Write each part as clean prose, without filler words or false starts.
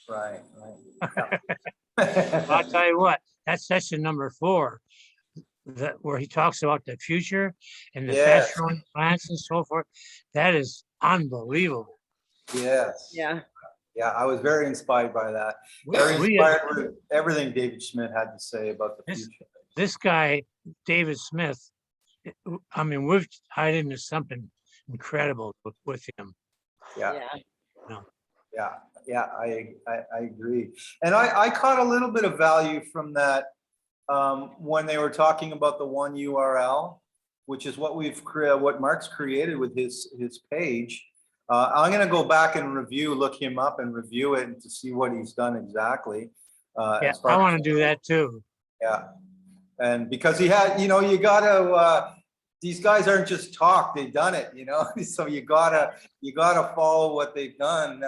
Right. I'll tell you what, that's session number 4, where he talks about the future and the Yes. fast growing plants and so forth. That is unbelievable. Yes. Yeah. Yeah, I was very inspired by that. Very inspired with everything David Schmidt had to say about the future. This guy, David Smith, I mean, we've tied into something incredible with him. Yeah. Yeah. Yeah, I agree. And I caught a little bit of value from that when they were talking about the one URL, which is what what Mark's created with his page. I'm going to go back and look him up and review it and to see what he's done exactly. Yeah, I want to do that too. Yeah. And because he had, you got to, these guys aren't just talk, they've done it, so you gotta follow what they've done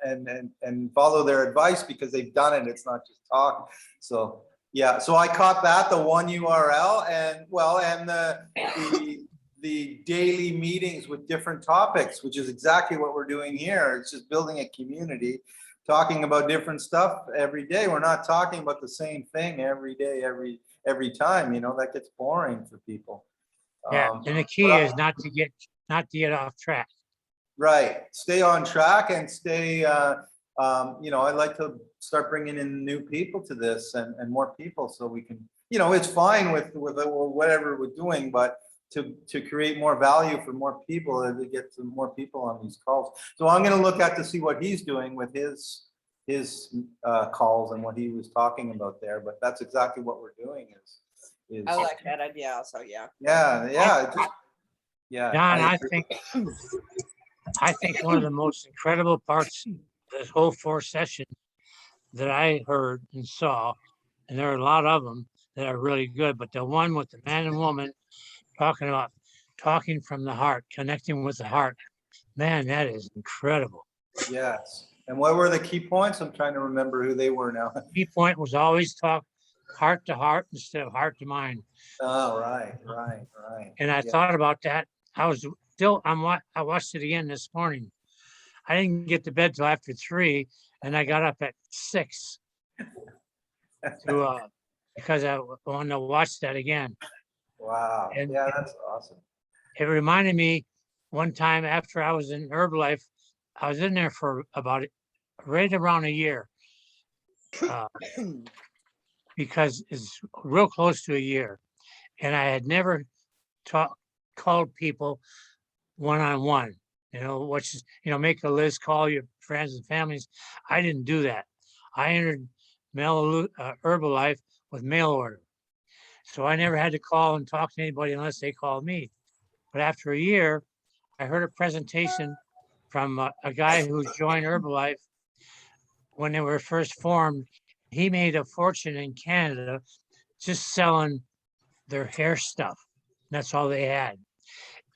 and follow their advice because they've done it. It's not just talk. So yeah, so I caught that, the one URL and the daily meetings with different topics, which is exactly what we're doing here. It's just building a community, talking about different stuff every day. We're not talking about the same thing every day, every time, that gets boring for people. Yeah, and the key is not to get off track. Right. Stay on track and stay, I'd like to start bringing in new people to this and more people so we can, it's fine with whatever we're doing, but to create more value for more people and to get some more people on these calls. So I'm going to look at to see what he's doing with his calls and what he was talking about there, but that's exactly what we're doing is I like that idea also. Yeah. Yeah. Don, I think one of the most incredible parts of this whole 4 sessions that I heard and saw, and there are a lot of them that are really good, but the one with the man and woman talking from the heart, connecting with the heart, man, that is incredible. Yes. And what were the key points? I'm trying to remember who they were now. Key point was always talk heart to heart instead of heart to mind. Oh, right. And I thought about that. I watched it again this morning. I didn't get to bed till after 3, and I got up at 6 because I wanted to watch that again. Wow. And that's awesome. It reminded me one time after I was in Herbalife, I was in there for about right around a year. Because it's real close to a year. And I had never called people one-on-one, make a list, call your friends and families. I didn't do that. I entered Herbalife with mail order. So I never had to call and talk to anybody unless they called me. But after a year, I heard a presentation from a guy who joined Herbalife when they were first formed. He made a fortune in Canada just selling their hair stuff. That's all they had.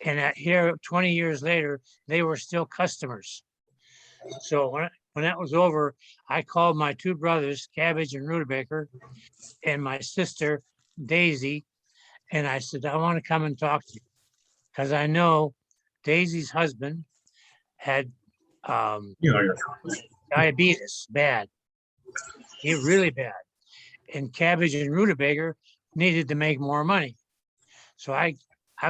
And here, 20 years later, they were still customers. So when that was over, I called my 2 brothers, Cabbage and Rutabaker, and my sister, Daisy, and I said, I want to come and talk to you because I know Daisy's husband had diabetes, bad. Really bad. And Cabbage and Rutabaker needed to make more money. So I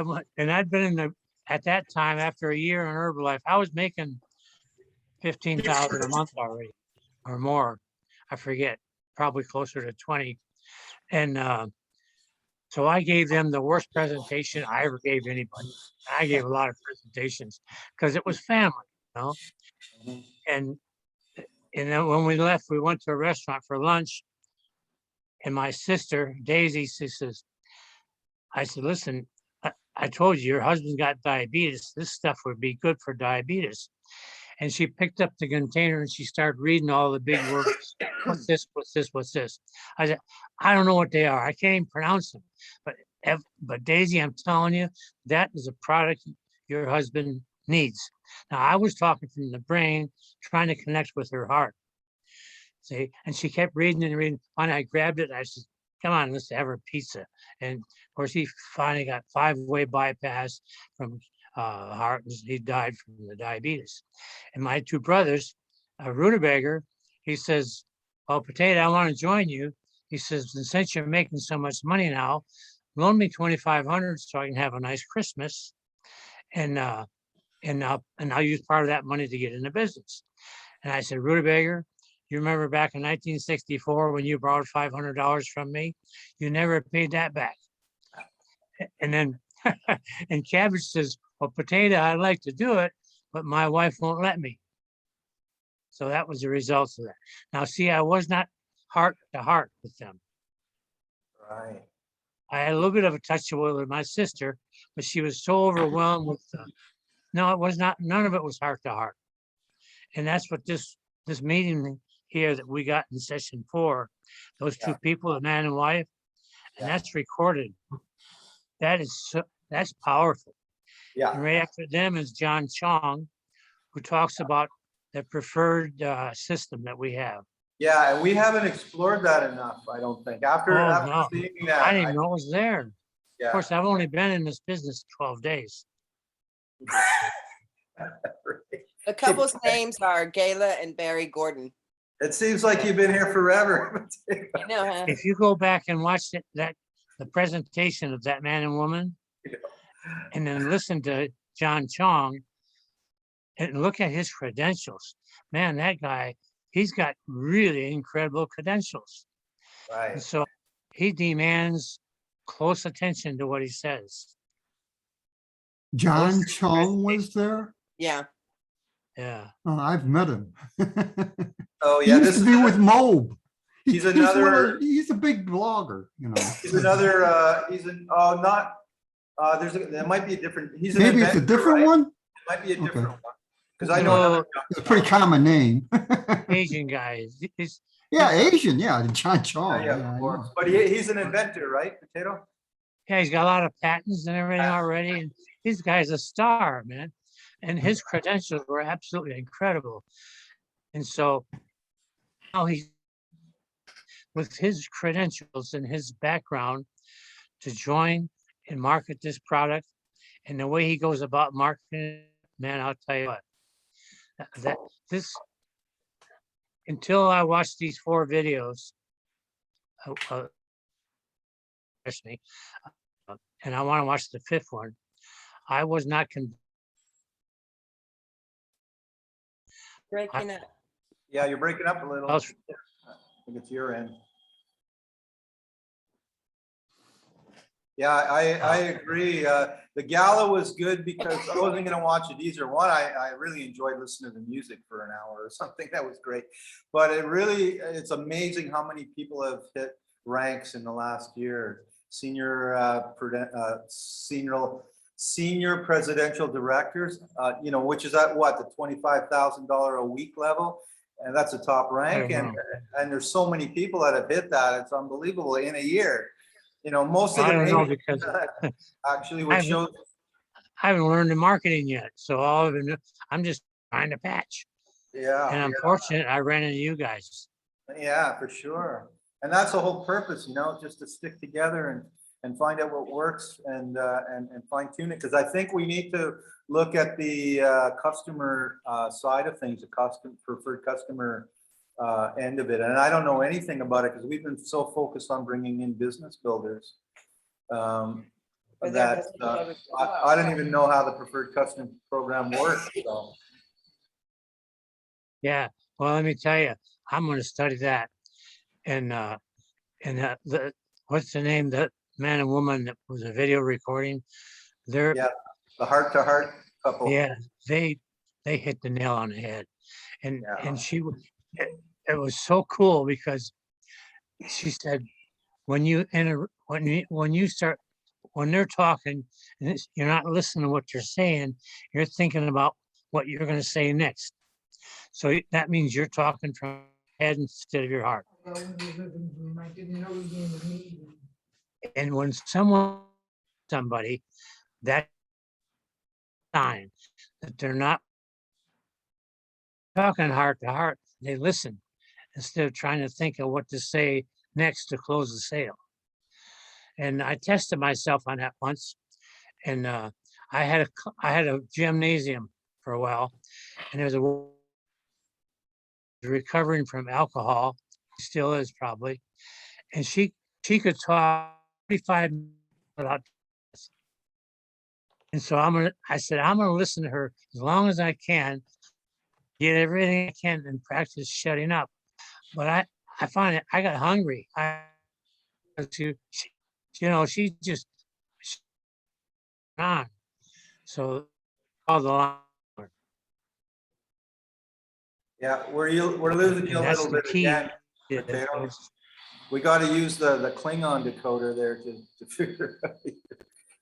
went, and I'd been at that time, after a year in Herbalife, I was making $15,000 a month already or more. I forget, probably closer to 20. And so I gave them the worst presentation I ever gave anybody. I gave a lot of presentations because it was family, Mm-hmm. And then when we left, we went to a restaurant for lunch. And my sister, Daisy, I said, listen, I told you your husband's got diabetes. This stuff would be good for diabetes. And she picked up the container and she started reading all the big words. What's this? What's this? What's this? I said, I don't know what they are. I can't even pronounce them. But Daisy, I'm telling you, that is a product your husband needs. Now, I was talking from the brain, trying to connect with her heart. See, and she kept reading and reading. Finally, I grabbed it. And I said, come on, let's have her pizza. And of course, he finally got 5-way bypass from heart. He died from the diabetes. And my 2 brothers, Rutabaker, he says, well, Potato, I want to join you. He says, and since you're making so much money now, loan me 2,500 so I can have a nice Christmas. And I'll use part of that money to get into business. And I said, Rutabaga, you remember back in 1964 when you borrowed $500 from me? You never paid that back. And then, and Cabbage says, well, Potato, I'd like to do it, but my wife won't let me. So that was the result of that. Now, see, I was not heart to heart with them. Right. I had a little bit of a touch with my sister, but she was so overwhelmed with, no, it was not, none of it was heart to heart. And that's what this meeting here that we got in session 4, those two people, the man and wife, and that's recorded. That is, that's powerful. Yeah. And right after them is John Chong, who talks about the preferred system that we have. Yeah, and we haven't explored that enough, I don't think. After No, seeing that, I didn't know it was there. yeah. Of course, I've only been in this business 12 days. The couple's names are Gayla and Barry Gordon. It seems like you've been here forever. I know, huh? If you go back and watch the presentation of that man and woman, and then listen to John Chong and look at his credentials, man, that guy, he's got really incredible credentials. And Right. so he demands close attention to what he says. John Chong was there? Yeah. Yeah. Oh, I've met him. Oh, He yeah, used this to is be with Mobe. he's one of- another- He's a big blogger, you know. he's another, he's an, oh, not, there might be a different, he's an Maybe it's a inventor, different right? one? It might be a Okay. different one. Because I know another. It's a pretty common name. Asian guy. He's Yeah, Asian, yeah, John Chong. Yeah, yeah, I of course. know. But he's an inventor, right, Potato? Yeah, he's got a lot of patents and everything already. And this guy's a star, man. And his credentials were absolutely incredible. And so now he's with his credentials and his background to join and market this product and the way he goes about marketing it, man, I'll tell you what, that this, until I watched these 4 videos, me, and I want to watch the 5th one, I was not convinced. Breaking up. Yeah, you're breaking up a little. I Else- think it's your end. Yeah, I agree. The gala was good because I wasn't gonna watch it either. One, I really enjoyed listening to the music for an hour or something. That was great. But it's amazing how many people have hit ranks in the last year. Senior presidential directors, which is at what, the $25,000 a week level? And that's a top rank. And there's so many people that have hit that. It's unbelievable in a year. Most of I them don't know because actually, which shows. I haven't learned the marketing yet. So all of it, I'm just trying to patch. Yeah. And I'm fortunate I ran into you guys. Yeah, for sure. And that's the whole purpose, just to stick together and find out what works and fine tune it. Because I think we need to look at the customer side of things, the preferred customer end of it. And I don't know anything about it because we've been so focused on bringing in business builders that I don't even know how the preferred customer program works. So. Yeah. Well, let me tell you, I'm going to study that. And what's the name? The man and woman that was a video recording. They're The heart to heart couple. Yeah, they hit the nail on the head. And it was so cool because she said, when they're talking and you're not listening to what you're saying, you're thinking about what you're going to say next. So that means you're talking from head instead of your heart. And when somebody that time that they're not talking heart to heart, they listen instead of trying to think of what to say next to close the sale. And I tested myself on that once, and I had a gymnasium for a while, and there was a recovering from alcohol, still is probably, and she could talk 45 minutes without. And so I said, I'm gonna listen to her as long as I can, get everything I can and practice shutting up. But I find it, I got hungry. She just on. So all the line. Yeah, we're losing you a And that's little the bit key. again. Yeah, Potato. We got to use the Klingon decoder there to figure out.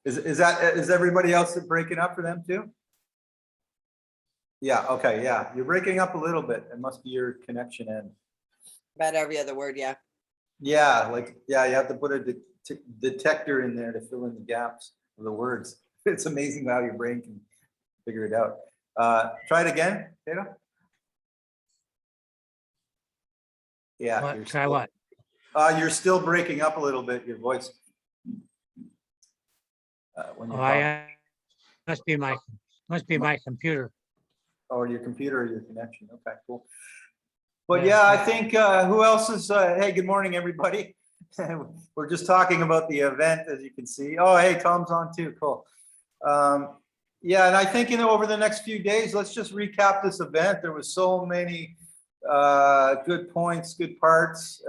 Is everybody else breaking up for them too? Yeah, okay, yeah. You're breaking up a little bit. It must be your connection end. About every other word, yeah. Yeah, you have to put a detector in there to fill in the gaps of the words. It's amazing how your brain can figure it out. Try it again, Tato. Yeah. What? Try what? You're still breaking up a little bit, your voice. When you're talking. Must be my computer. Or your computer or your connection. Okay, cool. But yeah, I think who else is, hey, good morning, everybody. We're just talking about the event, as you can see. Oh, hey, Tom's on too, cool. Yeah, and I think, over the next few days, let's just recap this event. There was so many good points, good parts,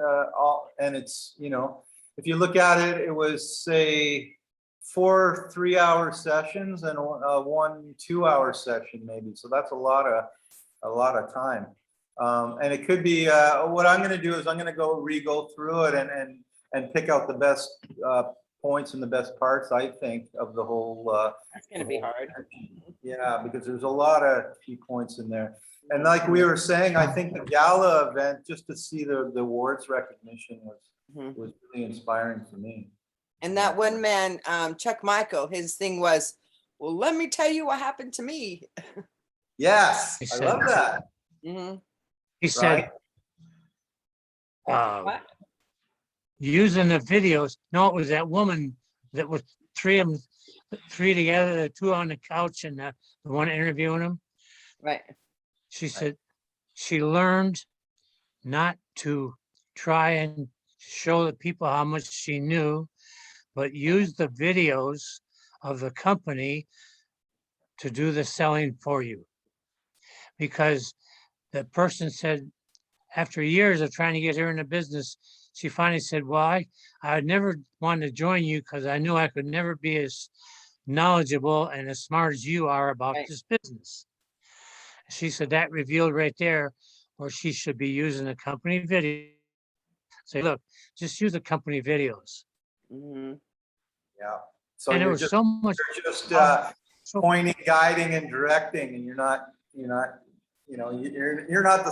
and it's, if you look at it, it was, say, 4 3-hour sessions and 1 2-hour session maybe. So that's a lot of time. And it could be what I'm going to do is I'm going to re-go through it and pick out the best points and the best parts, I think, of the whole. That's going to be hard. Yeah, because there's a lot of key points in there. And like we were saying, I think the gala event, just to see the awards recognition was really inspiring for me. And that one man, Chuck Michael, his thing was, well, let me tell you what happened to me. Yes, He I said- love that. He said, Right? using the videos. No, it was that woman that was three together, the 2 on the couch and the one interviewing him. Right. She said she learned not to try and show the people how much she knew, but use the videos of the company to do the selling for you. Because the person said, after years of trying to get her in the business, she finally said, well, I never wanted to join you because I knew I could never be as knowledgeable and as smart as you are about Right. this business. She said that revealed right there where she should be using the company video. Say, look, just use the company videos. Mhm. Yeah. So And there you're was just, so much. you're just so- pointing, guiding, and directing, and you're not the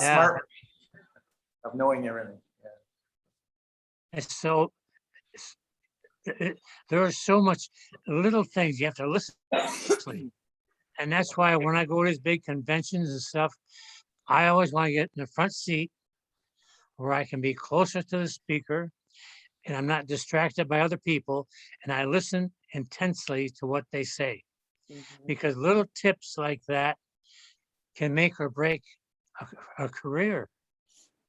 Yeah. smart of knowing everything. Yeah. And so there are so much little things you have to listen to. And that's why when I go to these big conventions and stuff, I always want to get in the front seat where I can be closer to the speaker and I'm not distracted by other people. And I listen intensely to what they say, because little tips like that can make or break a career,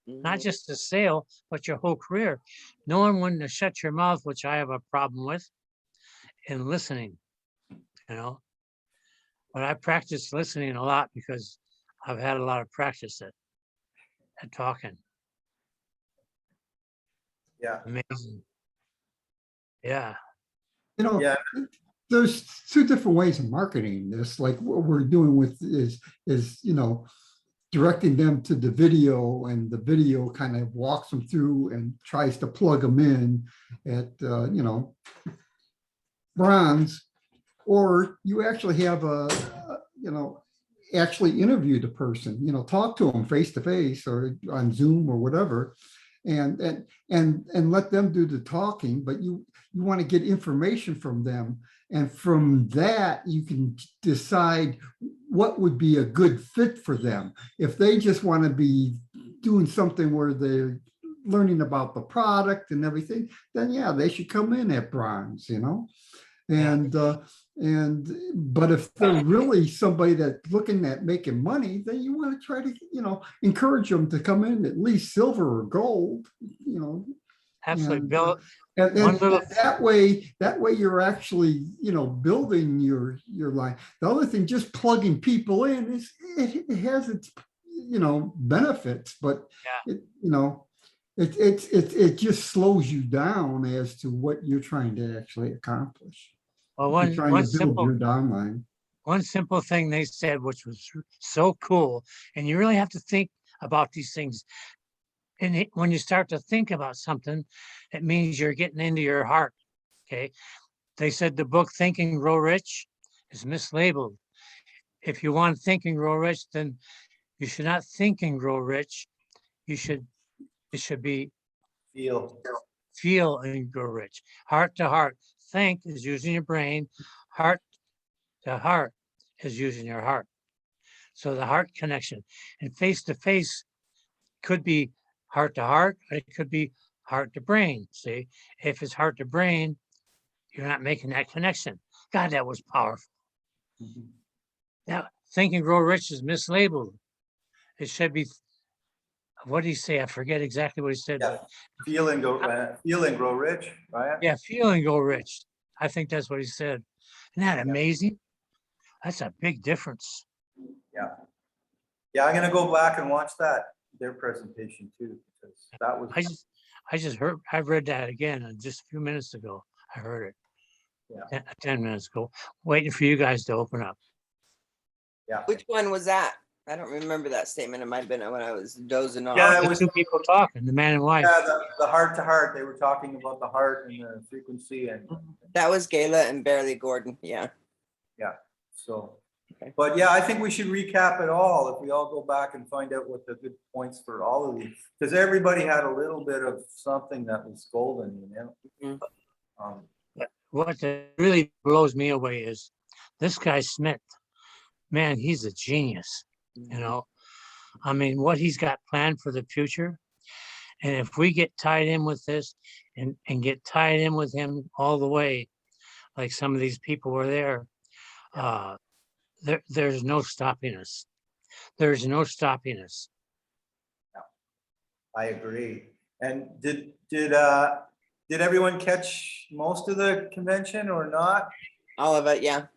not just a sale, but your whole career. Knowing when to shut your mouth, which I have a problem with, and listening, But I practice listening a lot because I've had a lot of practice at talking. Yeah. Amazing. Yeah. Yeah. There's 2 different ways of marketing this. Like what we're doing with is directing them to the video, and the video kind of walks them through and tries to plug them in at bronze, or you actually have actually interview the person, talk to them face to face or on Zoom or whatever, and let them do the talking, but you want to get information from them. And from that, you can decide what would be a good fit for them. If they just want to be doing something where they're learning about the product and everything, then yeah, they should come in at bronze, But if they're really somebody that's looking at making money, then you want to try to, encourage them to come in at least silver or gold, Absolutely, and, Bill. and One little, that way you're actually, building your line. The other thing, just plugging people in it has its, benefits, but Yeah. it just slows you down as to what you're trying to actually accomplish. well, You're trying to build your downline. one simple thing they said, which was so cool, and you really have to think about these things. And when you start to think about something, it means you're getting into your heart. Okay. They said the book Think and Grow Rich is mislabeled. If you want Think and Grow Rich, then you should not think and grow rich. It should be feel and grow rich. Heart to heart. Think is using your brain. Heart to heart is using your heart. So the heart connection, and face to face could be heart to heart, or it could be heart to brain. See, if it's heart to brain, you're not making that connection. God, that was powerful. Now, Think and Grow Rich is mislabeled. It should be, what did he say? I forget exactly what he said. Yeah. Feel and grow rich, right? Yeah, feel and go rich. I think that's what he said. Isn't that amazing? That's a big difference. Yeah, I'm gonna go back and watch their presentation too, because that was. I just heard, I read that again just a few minutes ago. I heard it. Yeah. 10 minutes ago, waiting for you guys to open up. Yeah. Which one was that? I don't remember that statement. It might have been when I was dozing off. Yeah, It was two people talking, the man and wife. Yeah, the heart to heart. They were talking about the heart and the frequency and. That was Gayla and Barely Gordon. Yeah. So, Okay. but yeah, I think we should recap it all if we all go back and find out what the good points for all of these, because everybody had a little bit of something that was golden, What really blows me away is this guy Smith. Man, he's a genius. I mean, what he's got planned for the future. And if we get tied in with this and get tied in with him all the way, like some of these people were there, there's no stopping us. There's no stopping us. I agree. And did everyone catch most of the convention or not? All of it. Yeah.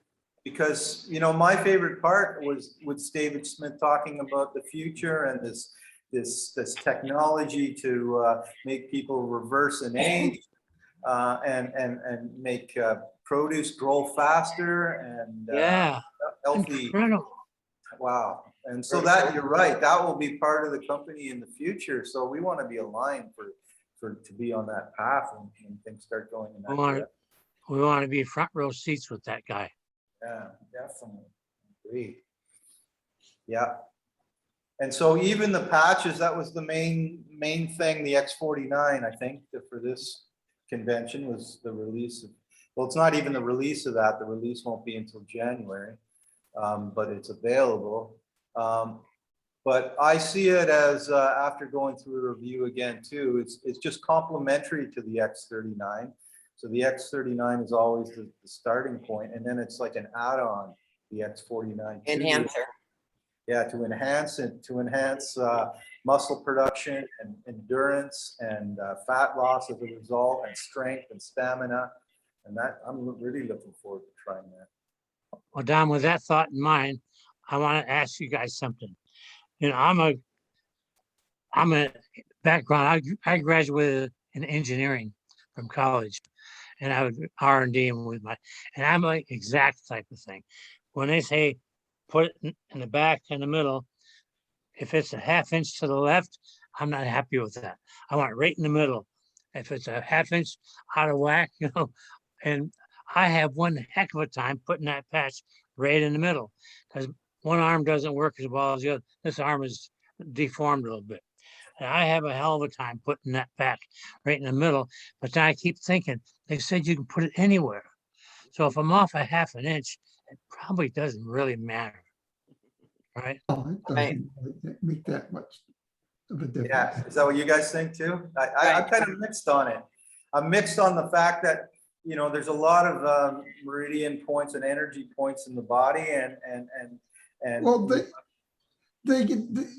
Because, my favorite part was David Smith talking about the future and this technology to make people reverse in age and make produce grow faster and healthy. Incredible. Wow. And so that, you're right, that will be part of the company in the future. So we want to be aligned to be on that path when things start going in that direction. We want to be front row seats with that guy. Yeah, definitely. Agreed. Yeah. And so even the patches, that was the main thing, the X49, I think, for this convention was the release of, well, it's not even the release of that. The release won't be until January, but it's available. But I see it as, after going through a review again too, it's just complementary to the X39. So the X39 is always the starting point, and then it's like an add-on, the X49. Enhancer. Yeah, to enhance muscle production and endurance and fat loss as a result, and strength and stamina. And that, I'm really looking forward to trying that. Well, Don, with that thought in mind, I want to ask you guys something. I'm a background, I graduated in engineering from college. And I would R&D and I'm like exact type of thing. When they say put it in the back and the middle, if it's a ½ inch to the left, I'm not happy with that. I want it right in the middle. If it's a ½ inch out of whack, and I have one heck of a time putting that patch right in the middle because one arm doesn't work as well as the other. This arm is deformed a little bit. And I have a hell of a time putting that back right in the middle. But then I keep thinking, they said you can put it anywhere. So if I'm off a ½ inch, it probably doesn't really matter. Right? Oh, it doesn't make that much of a difference. Yeah, is that what you guys think too? I'm kind of mixed on it. I'm mixed on the fact that, you know, there's a lot of meridian points and energy points in the body, and Well,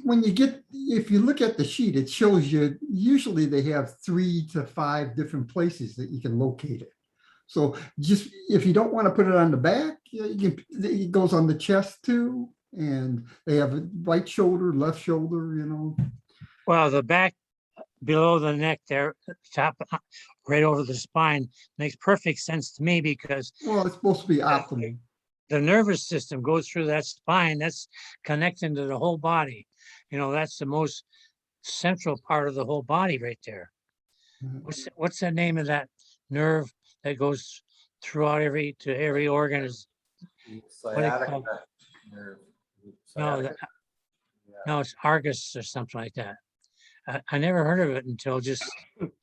when you get, if you look at the sheet, it shows you, usually they have 3 to 5 different places that you can locate it. So just, if you don't want to put it on the back, it goes on the chest too. And they have a right shoulder, left shoulder, you know. Well, the back below the neck there, top, right over the spine, makes perfect sense to me because Well, it's supposed to be optimal. the nervous system goes through that spine. That's connecting to the whole body. You know, that's the most central part of the whole body right there. Mhm. What's the name of that nerve that goes throughout every organ? Is what do you sciatic call it? nerve. No, Sciatica. Yeah. no, it's Argus or something like that. I never heard of it until just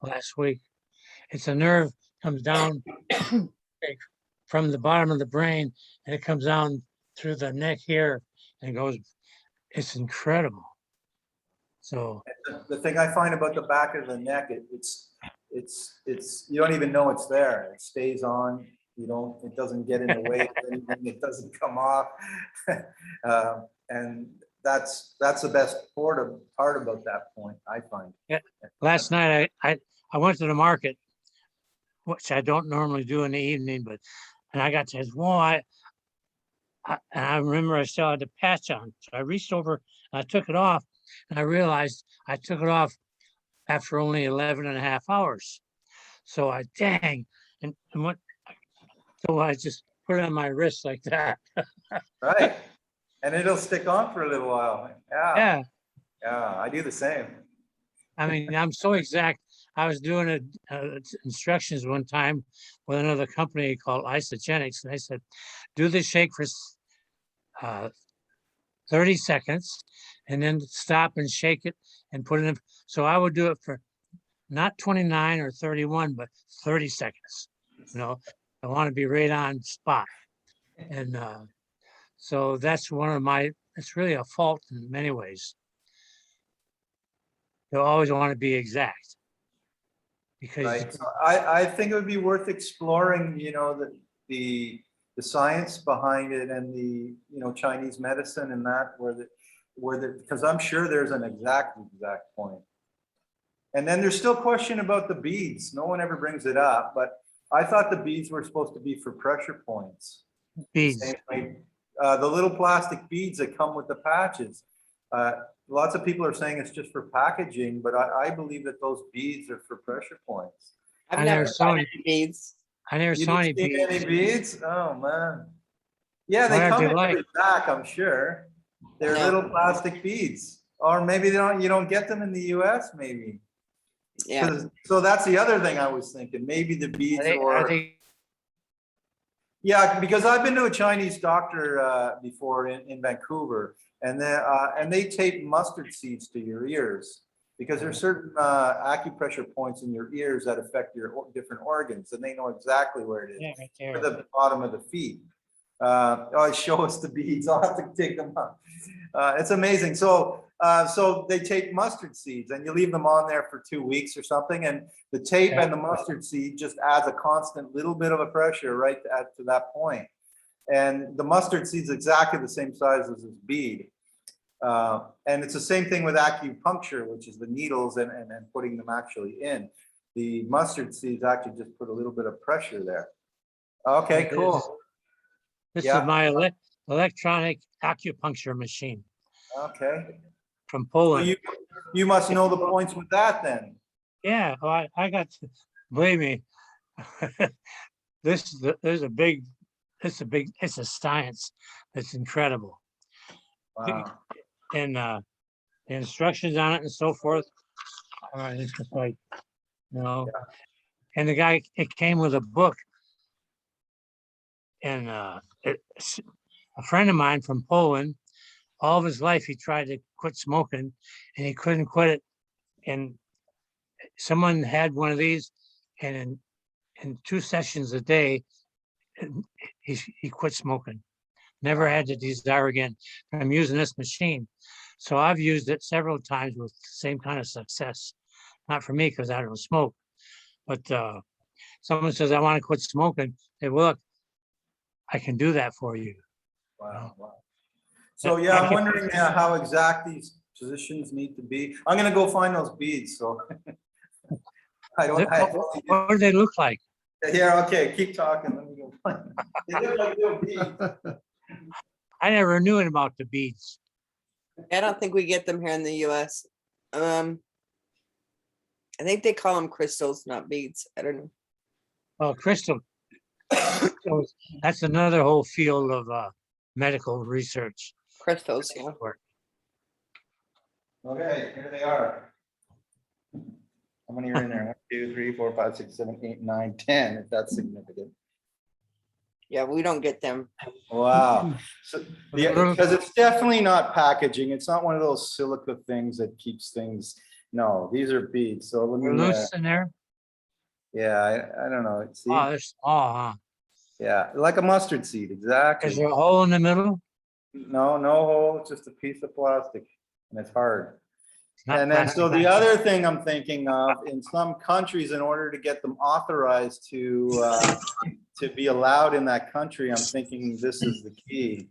last week. It's a nerve comes down like, from the bottom of the brain, and it comes down through the neck here and goes. It's incredible. So The thing I find about the back of the neck, it's you don't even know it's there. It stays on. You don't. It doesn't get in the way of anything. It doesn't come off, and that's the best part about that point, I find. yeah, last night I went to the market, which I don't normally do in the evening, but and I got to whoa, and I remember I still had the patch on. So I reached over and I took it off, and I realized I took it off after only 11 and a half hours. So I dang, and what, so I just put it on my wrist like that. Right, and it'll stick on for a little while. Yeah, Yeah, yeah, I do the same. I mean, I'm so exact. I was doing instructions one time with another company called Isogenics, and I said, do the shake for 30 seconds and then stop and shake it and put it in. So I would do it for not 29 or 31, but 30 seconds. You know, I want to be right on spot. And so that's one of my, it's really a fault in many ways. You always want to be exact because Right. So I think it would be worth exploring, you know, the science behind it and the, you know, Chinese medicine and that because I'm sure there's an exact point. And then there's still question about the beads. No one ever brings it up, but I thought the beads were supposed to be for pressure points. beads. Same way, the little plastic beads that come with the patches. Lots of people are saying it's just for packaging, but I believe that those beads are for pressure points. I've I never never saw tried any, any beads. I never You saw any didn't see any beads. beads? Oh, man. Yeah, What they are come they in like? every pack, I'm sure. They're No. little plastic beads. Or maybe you don't get them in the US, maybe. Yeah. So that's the other thing I was thinking. Maybe the beads Are they yeah, because I've been to a Chinese doctor before in Vancouver, and they tape mustard seeds to your ears because there's certain acupressure points in your ears that affect your different organs, and they know exactly where it is. yeah, right For there. the bottom of the feet. Show us the beads. I'll have to take them up. It's amazing. So they take mustard seeds and you leave them on there for 2 weeks or something. And the tape and the mustard seed just adds a constant little bit of a pressure right to that point. And the mustard seed's exactly the same size as this bead. And it's the same thing with acupuncture, which is the needles and putting them actually in. The mustard seeds actually just put a little bit of pressure there. Okay, cool. This Yeah. is my electronic acupuncture machine Okay. from So Poland. you must know the points with that then. Yeah, well, I got to, believe me, there's a big, it's a science. It's incredible. Wow. And the instructions on it and so forth. It's just like, you know, and the guy, it came with a book. And a friend of mine from Poland, all of his life he tried to quit smoking and he couldn't quit it. And someone had one of these, and in 2 sessions a day, he quit smoking. Never had the desire again. I'm using this machine. So I've used it several times with the same kind of success. Not for me because I don't smoke, but someone says, I want to quit smoking, say, well, look, I can do that for you. Wow, wow. So, yeah, I'm wondering how exact these positions need to be. I'm gonna go find those beads, so. I don't, What do they look like? yeah, okay, keep talking, let me go find them. They look like little beads. I never knew about the beads. I don't think we get them here in the US. I think they call them crystals, not beads. I don't know. Oh, crystals. That's another whole field of medical research. Crystals, yeah. Okay, here they are. How many are in there? 1, 2, 3, 4, 5, 6, 7, 8, 9, 10, if that's significant. Yeah, we don't get them. Wow. So, yeah, because it's definitely not packaging. It's not one of those silica things that keeps things. No, these are beads. So let They're me. loose in there. Yeah, I don't know. See, Oh, they're small, huh? yeah, like a mustard seed, exactly. Is there a hole in the middle? No, no hole. It's just a piece of plastic, and it's hard. It's not And then, so the plastic. other thing I'm thinking of, in some countries, in order to get them authorized to be allowed in that country, I'm thinking this is the key.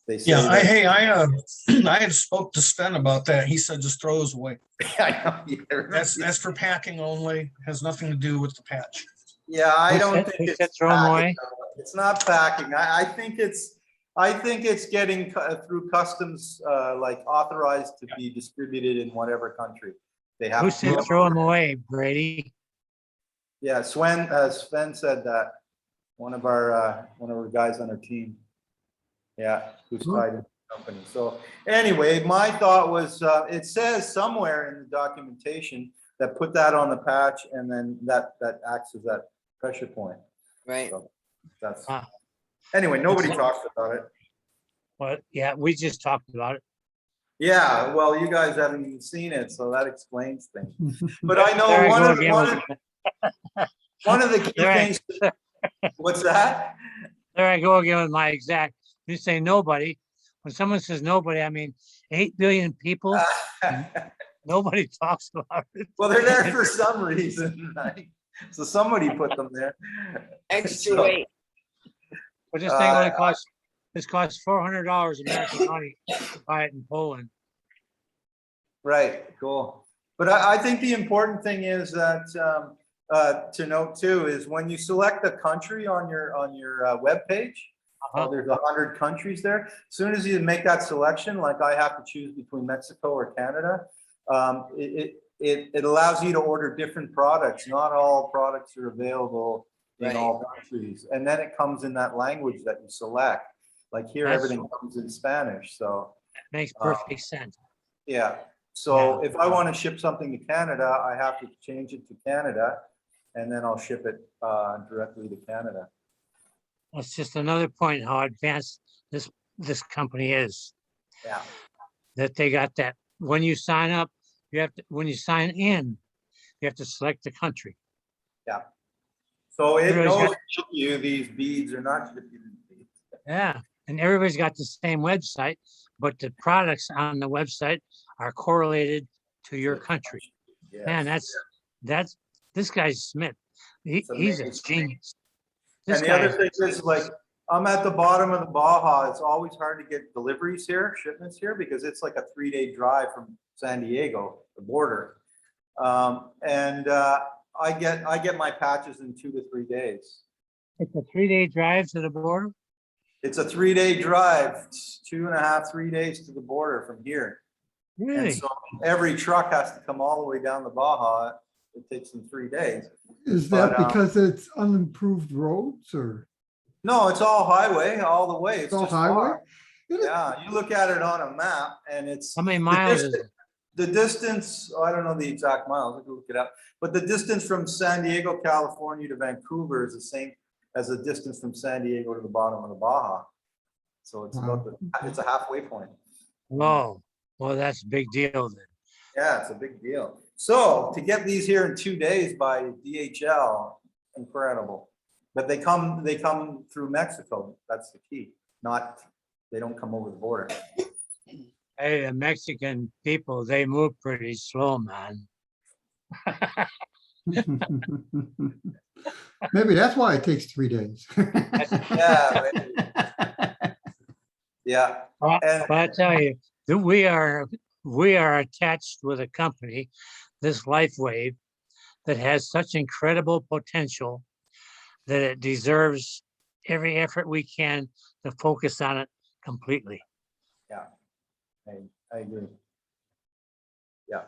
They say Yeah, that- I had spoke to Sven about that. He said just throw those away. I know, yeah, That's for packing only, has nothing to do with the patch. yeah, I Who don't said- think who it's said throw 'em packing, away? though. It's not packing. I think it's getting through customs, like authorized to be distributed in whatever country they have. Who to said go. throw them away, Brady? Yeah, Sven said that, one of our guys on our team. Yeah, who's tied in the company. So anyway, my thought was, it says somewhere in the documentation that put that on the patch, and then that acts as that pressure point. Right. So that's, Ah. anyway, nobody talks about it. But yeah, we just talked about it. Yeah, well, you guys haven't even seen it, so that explains things. But I There know I one go of, again with- one of the key There I- things, what's that? There I go again with my exact, you say nobody. When someone says nobody, I mean 8 billion people, nobody talks about it. Well, they're there for some reason, right? So somebody put them there. Extra So, weight. But this thing only costs $400 American money to buy it in Poland. Right, cool. But I think the important thing is that, to note too, is when you select a country on your webpage, there's 100 countries there. As soon as you make that selection, like I have to choose between Mexico or Canada, it allows you to order different products. Not all products are available in all countries. And then it comes in that language that you select. Like here, That's- everything comes in Spanish, so. Makes perfect sense. Yeah, so if I want to ship something to Canada, I have to change it to Canada, and then I'll ship it directly to Canada. That's just another point how advanced this company is. Yeah, That they got that when you sign up, when you sign in, you have to select the country. yeah. So it Everybody's knows got- if you these beads or not ship you these beads. Yeah, and everybody's got the same website, but the products on the website are correlated to your country. Yes. Man, that's this guy's Smith. He's a amazing. genius. This And the other guy, thing is, like, I'm at the bottom of the Baja. It's always hard to get deliveries here, shipments here, because it's like a 3-day drive from San Diego, the border. I get my patches in 2 to 3 days. it's a 3-day drive to the border. It's a 3-day drive, 2.5, 3 days to the border from here. And Really? so every truck has to come all the way down the Baja. It takes them 3 days. Is that But, because it's unimproved roads or No, it's all highway, all the way. It's it's all just highway? far. It is- Yeah, you look at it on a map and it's. How many the miles is distance- it? The distance, I don't know the exact miles, I can look it up, but the distance from San Diego, California to Vancouver is the same as the distance from San Diego to the bottom of the Baja. So it's about it's a halfway point. Whoa, well, that's a big deal then. Yeah, it's a big deal. So to get these here in 2 days by DHL, incredible. But they come through Mexico. That's the key. They don't come over the border. Hey, the Mexican people, they move pretty slow, man. Maybe that's why it takes 3 days. Yeah, yeah. But And but I tell you, that we are attached with a company, this LifeWave, that has such incredible potential that it deserves every effort we can to focus on it completely. I agree. Yeah,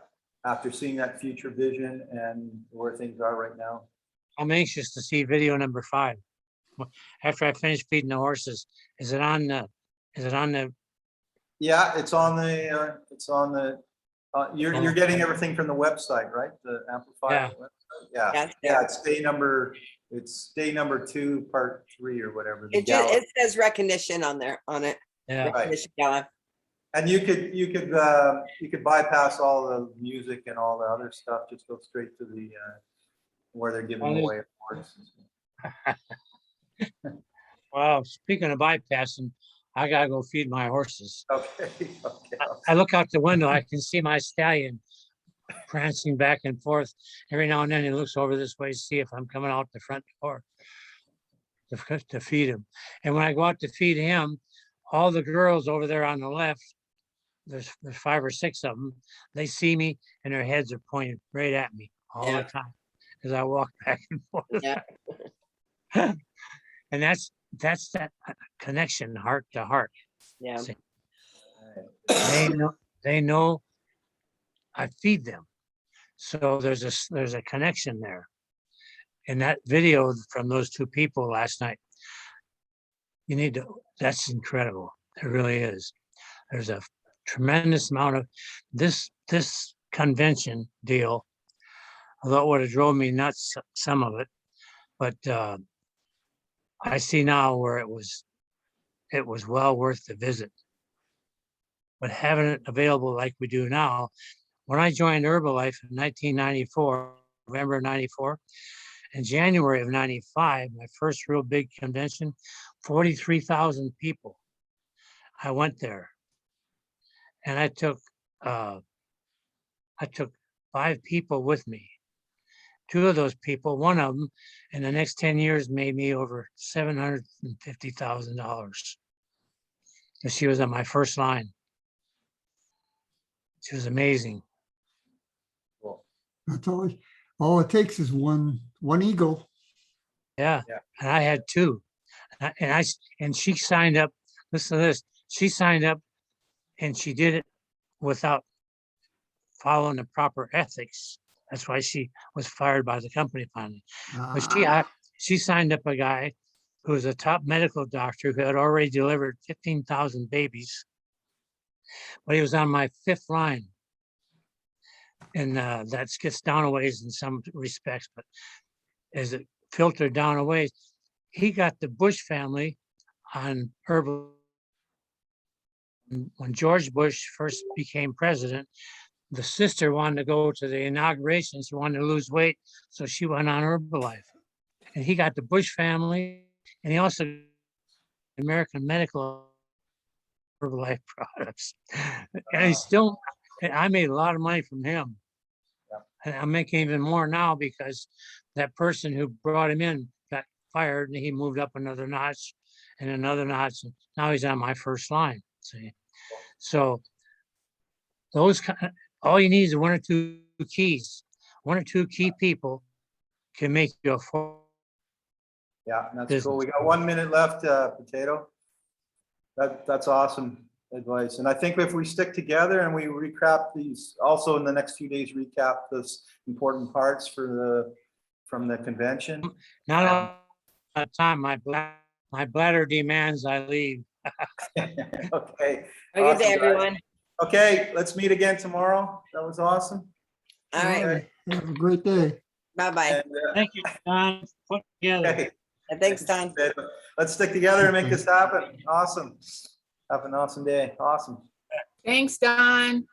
after seeing that future vision and where things are right now. I'm anxious to see video number 5. After I finish feeding the horses, is it on the, Yeah, it's on the, you're getting everything from the website, right? The Amplify Yeah. website? Yeah, That's yeah, there. it's day number 2, part 3 or whatever. the It just, gala. it says recognition on there, on it. yeah, Right. Recognition gala. And you could bypass all the music and all the other stuff, just go straight to the, where they're giving Well, away awards. wow, speaking of bypassing, I gotta go feed my horses. Okay, okay. I look out the window, I can see my stallion prancing back and forth. Every now and then he looks over this way to see if I'm coming out the front door to feed him. And when I go out to feed him, all the girls over there on the left, there's 5 or 6 of them, they see me and their heads are pointed right at me all Yeah. the time as I walk back and forth. Yeah. And that's that connection, heart to heart. Yeah. See, they know I feed them. So there's a connection there. And that video from those 2 people last night, that's incredible. It really is. There's a tremendous amount of this convention deal, although it would have drove me nuts, some of it, but I see now where it was well worth the visit. But having it available like we do now, when I joined Herbalife in 1994, November 94, in January of 95, my first real big convention, 43,000 people. I went there and I took 5 people with me. 2 of those people, one of them in the next 10 years made me over $750,000. And she was on my first line. She was amazing. Cool. That's all it takes is one eagle. Yeah. Yeah. And I had 2. And she signed up. Listen to this. She signed up and she did it without following the proper ethics. That's why she was fired by the company finally. But she signed up a guy who was a top medical doctor who had already delivered 15,000 babies. But he was on my 5th line. And that gets down a ways in some respects, but as it filtered down a ways, he got the Bush family on herbal. When George Bush first became president, the sister wanted to go to the inauguration. She wanted to lose weight, so she went on Herbalife. And he got the Bush family, and he also got American Medical Herbalife products. And I made a lot of money from him. And I'm making even more now because that person who brought him in got fired and he moved up another notch and another notch. And now he's on my first line. See, so all you need is 1 or 2 keys. 1 or 2 key people can make you a Yeah, that's business. cool. We got 1 minute left, Potato. That's awesome advice. And I think if we stick together and we recap these, also in the next few days, recap those important parts from the convention. Not all the time. My bladder demands I leave. Okay. Have a good Awesome, day, guys. everyone. Okay, let's meet again tomorrow. That was awesome. All right. Have a great day. Bye-bye. And, Thank you, Don. Put together. okay, Thanks, Don. let's stick together and make this happen. Awesome. Have an awesome day. Awesome. Thanks, Don.